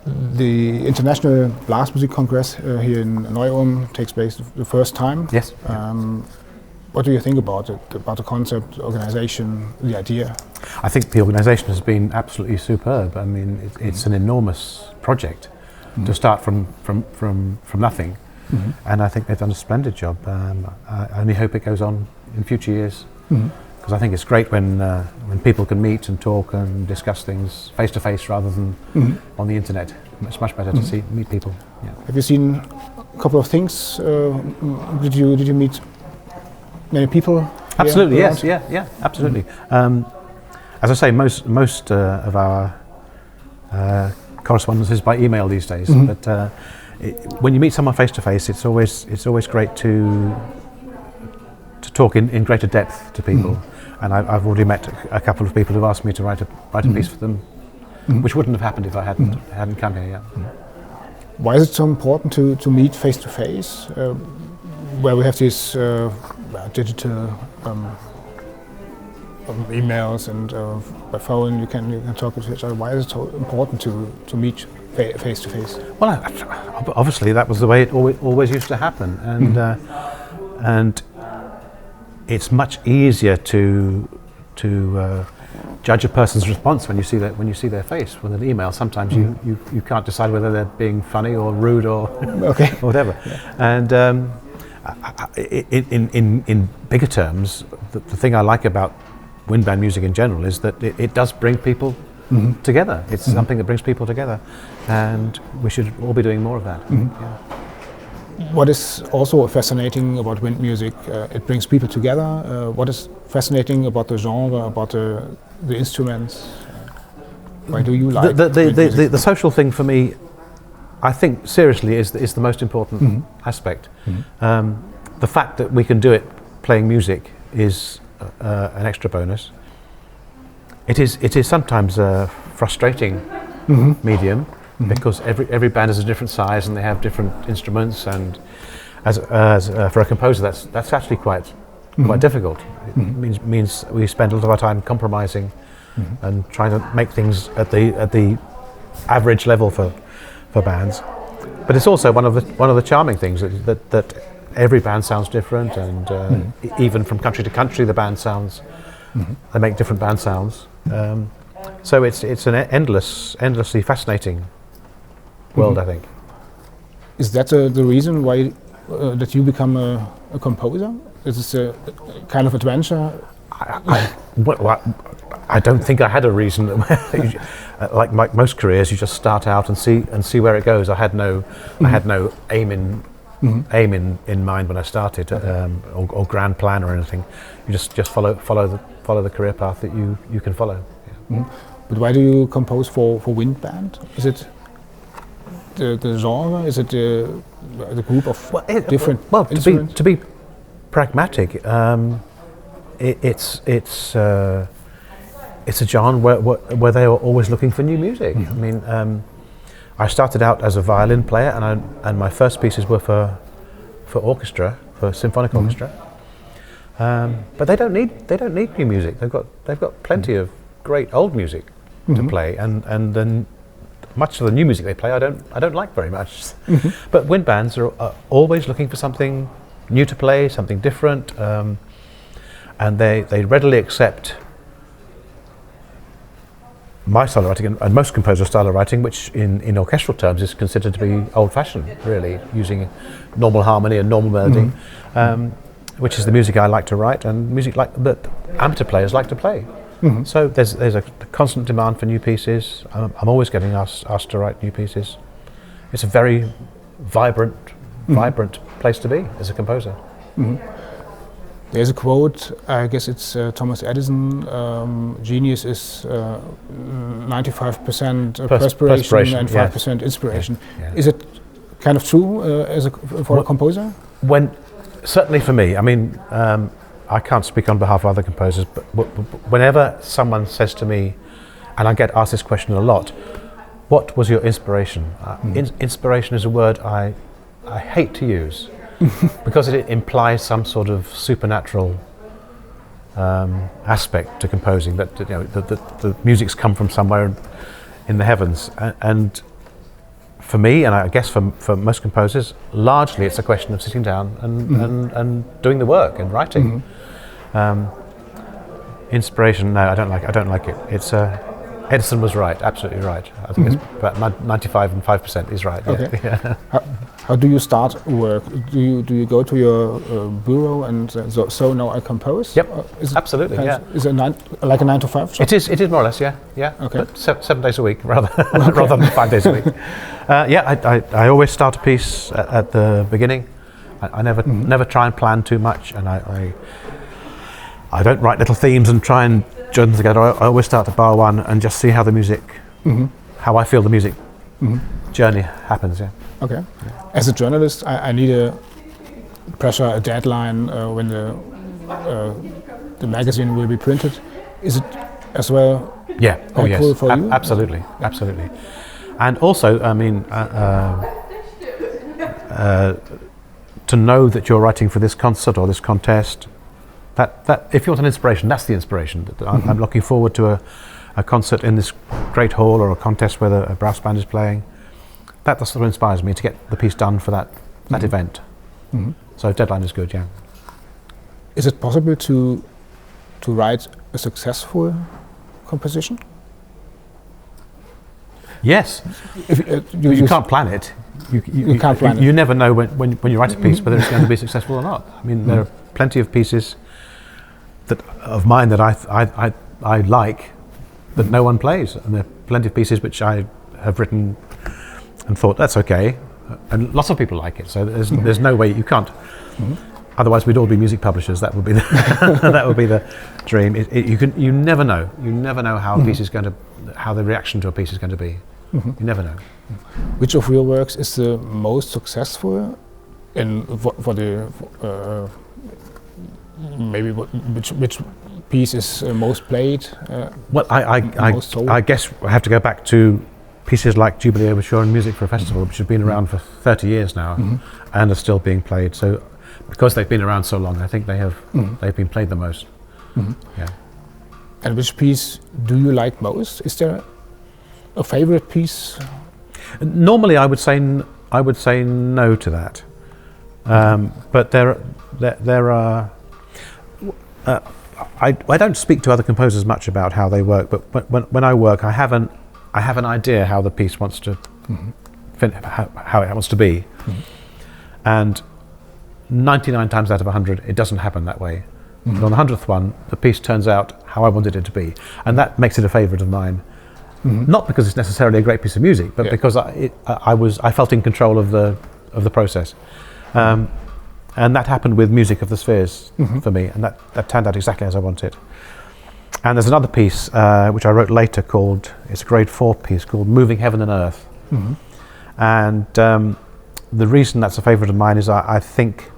the Internationalen Blasmusik Kongress here in Neu-Ulm takes place the first time. Yes. What do you think about it, about the concept, organization, the idea? I think the organisation has been absolutely superb. I mean, it's an enormous project to start from nothing, and I think they've done a splendid job. I only hope it goes on in future years, because I think it's great when people can meet and talk and discuss things face to face rather than on the internet. It's much better to meet people. Yeah. Have you seen a couple of things? Did you meet many people? Absolutely, yes, yeah, absolutely. As I say, most of our correspondence is by email these days. But when you meet someone face to face, it's always great to talk in greater depth to people. And I've already met a couple of people who've asked me to write a piece for them, which wouldn't have happened if I hadn't come here. Yeah. Why is it so important to meet face to face? Where we have these digital emails and by phone you can talk with each other. Why is it so important to meet face to face? Well, obviously that was the way it always used to happen, and it's much easier to judge a person's response when you see their face. With an email, sometimes you can't decide whether they're being funny or rude or or whatever. Yeah. And in bigger terms, the thing I like about wind band music in general is that it does bring people together. It's something that brings people together, and we should all be doing more of that. Yeah. What is also fascinating about wind music, it brings people together. What is fascinating about the genre, about the instruments? Why do you like the social thing for me? I think seriously is the most important aspect. The fact that we can do it playing music is an extra bonus. It is sometimes a frustrating medium because every band is a different size and they have different instruments, and as for a composer that's actually quite difficult. It means we spend a lot of our time compromising and trying to make things at the average level for bands. But it's also one of the charming things that every band sounds different, and even from country to country the band sounds they make different band sounds. So it's an endlessly fascinating world, I think. Is that the reason why that you become a composer? Is this a kind of adventure? I don't think I had a reason. Like most careers, you just start out and see where it goes. I had no aim in mind when I started, or grand plan or anything. You just follow the career path that you can follow. Yeah. But why do you compose for wind band? Is it the genre? Is it the group of different instruments? To be pragmatic, it's a genre where they are always looking for new music. I mean, I started out as a violin player, and my first pieces were for orchestra, for symphonic orchestra. But they don't need new music. They've got plenty of great old music to play, and then much of the new music they play I don't like very much. But wind bands are always looking for something new to play, something different, and they readily accept my style of writing and most composers' style of writing, which in orchestral terms is considered to be old-fashioned, really, using normal harmony and normal melody, which is the music I like to write and music that amateur players like to play. So there's a constant demand for new pieces. I'm always getting asked to write new pieces. It's a very vibrant place to be as a composer. There's a quote, I guess it's Thomas Edison, genius is 95% perspiration and 5% inspiration. Yeah. Is it kind of true for a composer? Certainly for me. I mean, I can't speak on behalf of other composers, but whenever someone says to me, and I get asked this question a lot, what was your inspiration? Inspiration is a word I hate to use. Because it implies some sort of supernatural aspect to composing, that the music's come from somewhere in the heavens, and for me, and I guess for most composers, largely it's a question of sitting down and doing the work and writing. Inspiration, no, I don't like it. It's Edison was right, absolutely right. I think it's about 95% is right. Okay. Yeah. How do you start work? Do you go to your bureau and so now I compose? Yep, absolutely. Yeah. Is it like a 9 to 5 job? It is more or less. Yeah. Okay. But 7 days a week rather rather than 5 days a week. I always start a piece at the beginning. I never try and plan too much, and I don't write little themes and try and join them together. I always start at bar 1 and just see how the music, how I feel the music journey happens. Yeah. Okay. As a journalist, I need a pressure, a deadline when the magazine will be printed. Is it as well? Yeah. Oh yes. Cool for you? Absolutely. And also, I mean, to know that you're writing for this concert or this contest. That if you want an inspiration, that's the inspiration. I'm looking forward to a concert in this great hall or a contest where a brass band is playing. That sort of inspires me to get the piece done for that event. So deadline is good, yeah. Is it possible to write a successful composition? Yes. If, you can't plan it. You can't plan it. You never know when you write a piece whether it's going to be successful or not. I mean, there are plenty of pieces of mine that I like that no one plays, and there are plenty of pieces which I have written and thought that's okay, and lots of people like it. So there's no way you can't. Otherwise, we'd all be music publishers. That would be the dream. You never know. You never know how a piece is going to, how the reaction to a piece is going to be. You never know. Which of your works is the most successful, and for the maybe which piece is most played? Well, I guess I have to go back to pieces like Jubilee Overture and Music for a Festival, which have been around for 30 years now and are still being played. So, because they've been around so long, I think they've been played the most. Yeah. And which piece do you like most? Is there a favorite piece? Normally, I would say no to that, but there are. I don't speak to other composers much about how they work, but when I work, I have an idea how the piece wants to how it wants to be, and 99 times out of 100, it doesn't happen that way. But on the 100th one, the piece turns out how I wanted it to be, and that makes it a favourite of mine. Not because it's necessarily a great piece of music, but because I felt in control of the process. And that happened with Music of the Spheres for me, and that turned out exactly as I wanted. And there's another piece which I wrote later it's a grade 4 piece called Moving Heaven and Earth. And the reason that's a favourite of mine is I think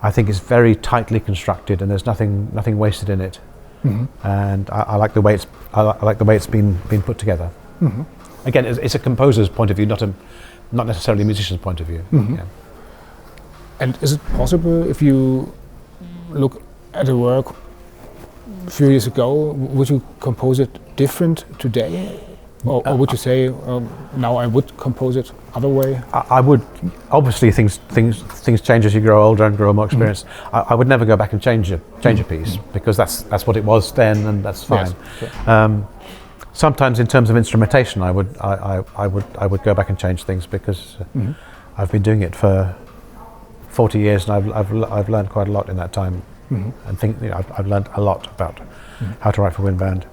it's very tightly constructed, and there's nothing wasted in it. And I like the way it's been put together. Again, it's a composer's point of view, not necessarily a musician's point of view. Yeah. And is it possible, if you look at a work a few years ago, would you compose it different today? Or would you say, now I would compose it other way? I would. Obviously, things change as you grow older and grow more experienced. I would never go back and change a piece, because that's what it was then, and that's fine. Yes, sure. Sometimes, in terms of instrumentation, I would go back and change things, because I've been doing it for 40 years, and I've learned quite a lot in that time, and I've learned a lot about how to write for wind band.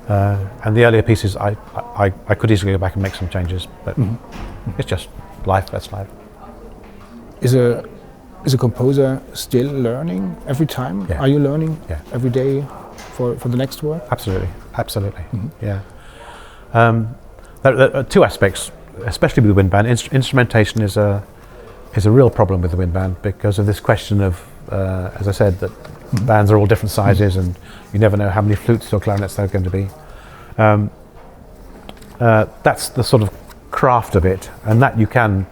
And the earlier pieces, I could easily go back and make some changes, but it's just life. That's life. Is a composer still learning every time? Yeah. Are you learning every day for the next work? Absolutely. Yeah. There are two aspects, especially with the wind band. Instrumentation is a real problem with the wind band, because of this question of, as I said, that bands are all different sizes, and you never know how many flutes or clarinets there are going to be. That's the sort of craft of it, and that you can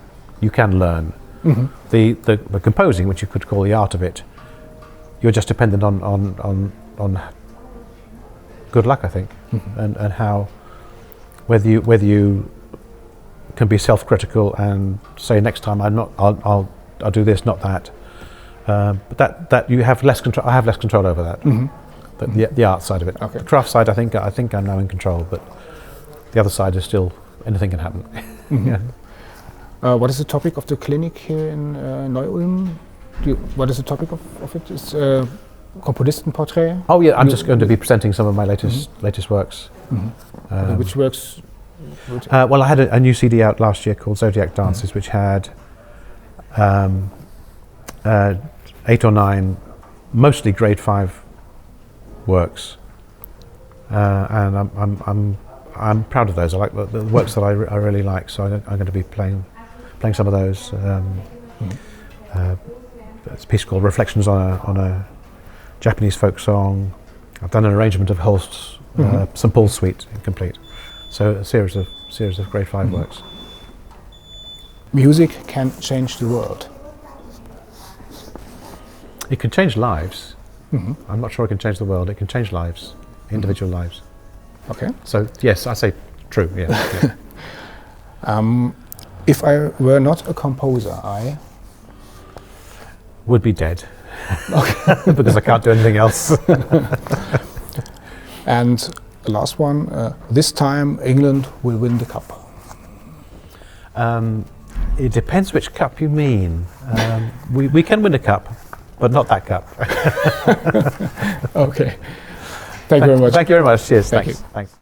learn. The composing, which you could call the art of it, you're just dependent on good luck, I think, and how whether you can be self-critical and say next time I'll do this, not that. But that you have less control. I have less control over that. The art side of it. Okay. The craft side, I think I'm now in control, but the other side is still anything can happen. Yeah. What is the topic of the clinic here in Neu-Ulm? What is the topic of it? It's Komponistenportrait? Oh yeah, I'm just going to be presenting some of my latest works. Which works? Well, I had a new CD out last year called Zodiac Dances, which had 8 or 9, mostly grade 5 works, and I'm proud of those. I like the works that I really like, so I'm going to be playing some of those. It's a piece called Reflections on a Japanese folk song. I've done an arrangement of Holst's St. Paul's Suite complete. So a series of grade 5 works. Music can change the world. It can change lives. I'm not sure it can change the world. It can change lives, individual lives. Okay. So yes, I say true. Yeah. If I were not a composer, I would be dead. Okay. Because I can't do anything else. And the last one, this time England will win the cup. It depends which cup you mean. We can win a cup, but not that cup. Okay. Thank you very much. Thank you very much. Cheers. Thank Thanks. you. Thanks.